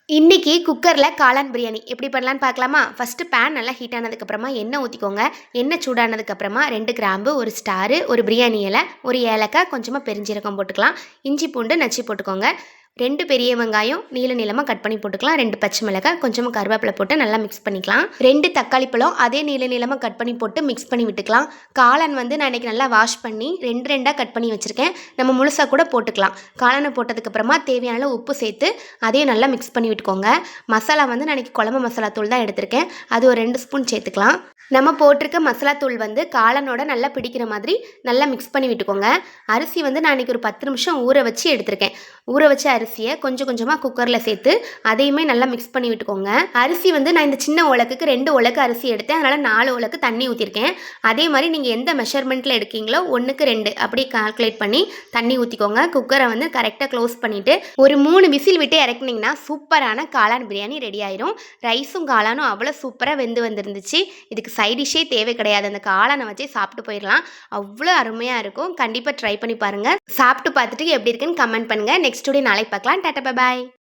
இன்றைக்கி குக்கரில் காளான் பிரியாணி எப்படி பண்ணலான்னு பார்க்கலாமா? ஃபஸ்ட்டு பேன் நல்லா ஹீட் ஆனதுக்கப்புறமா எண்ணெய் ஊற்றிக்கோங்க. எண்ணெய் சூடானதுக்கப்புறமா 2 கிராம்பு, ஒரு ஸ்டாரு, ஒரு பிரியாணி இலை, ஒரு ஏலக்காய், கொஞ்சமாக பெருஞ்சீரகம் போட்டுக்கலாம். இஞ்சி பூண்டு நச்சு போட்டுக்கோங்க. 2 பெரிய வெங்காயம் நீளமாக கட் பண்ணி போட்டுக்கலாம். 2 பச்சை மிளகாய், கொஞ்சமாக கருவேப்பிலை போட்டு நல்லா மிக்ஸ் பண்ணிக்கலாம். 2 தக்காளி பழம் அதே நீளமாக கட் பண்ணி போட்டு மிக்ஸ் பண்ணி விட்டுக்கலாம். காளான் வந்து நான் இன்றைக்கி நல்லா வாஷ் பண்ணி 2 கட் பண்ணி வச்சுருக்கேன். நம்ம முழுசாக கூட போட்டுக்கலாம். காளானை போட்டதுக்கப்புறமா தேவையான அளவு உப்பு சேர்த்து அதையும் நல்லா மிக்ஸ் பண்ணி விட்டுக்கோங்க. மசாலா வந்து நான் இன்றைக்கி குழம்பு மசாலா தூள் தான் எடுத்திருக்கேன். அது ஒரு 2 ஸ்பூன் சேர்த்துக்கலாம். நம்ம போட்டிருக்க மசாலா தூள் வந்து காளானோட நல்லா பிடிக்கிற மாதிரி நல்லா மிக்ஸ் பண்ணி விட்டுக்கோங்க. அரிசி வந்து நான் இன்றைக்கி ஒரு 10 நிமிஷம் ஊற வச்சு எடுத்திருக்கேன். ஊற வச்ச அரிசியை கொஞ்சம் கொஞ்சமாக குக்கரில் சேர்த்து அதையுமே நல்லா மிக்ஸ் பண்ணி விட்டுக்கோங்க. அரிசி வந்து நான் இந்த சின்ன உலக்குக்கு 2 உலக்கு அரிசி எடுத்தேன். அதனால் 4 உலக்கு தண்ணி ஊற்றிருக்கேன். அதே மாதிரி நீங்கள் எந்த மெஷர்மெண்ட்டில் எடுக்கீங்களோ 1க்கு 2 அப்படி கால்குலேட் பண்ணி தண்ணி ஊற்றிக்கோங்க. குக்கரை வந்து கரெக்டாக க்ளோஸ் பண்ணிவிட்டு ஒரு 3 விசில் விட்டு இறக்குனீங்கன்னா சூப்பரான காளான் பிரியாணி ரெடி ஆயிரும். ரைஸும் காளானும் அவ்வளோ சூப்பராக வெந்து வந்துருந்துச்சு. இதுக்கு சைட் டிஷ்ஷே தேவை கிடையாது. அந்த காளானை வச்சே சாப்பிட்டு போயிடலாம். அவ்வளோ அருமையாக இருக்கும். கண்டிப்பாக ட்ரை பண்ணி பாருங்கள். சாப்பிட்டு பார்த்துட்டு எப்படி இருக்குன்னு கமெண்ட் பண்ணுங்கள். நெக்ஸ்ட் வீடியோ நாளைக்கு பார்க்கலாம். Tata bye bye.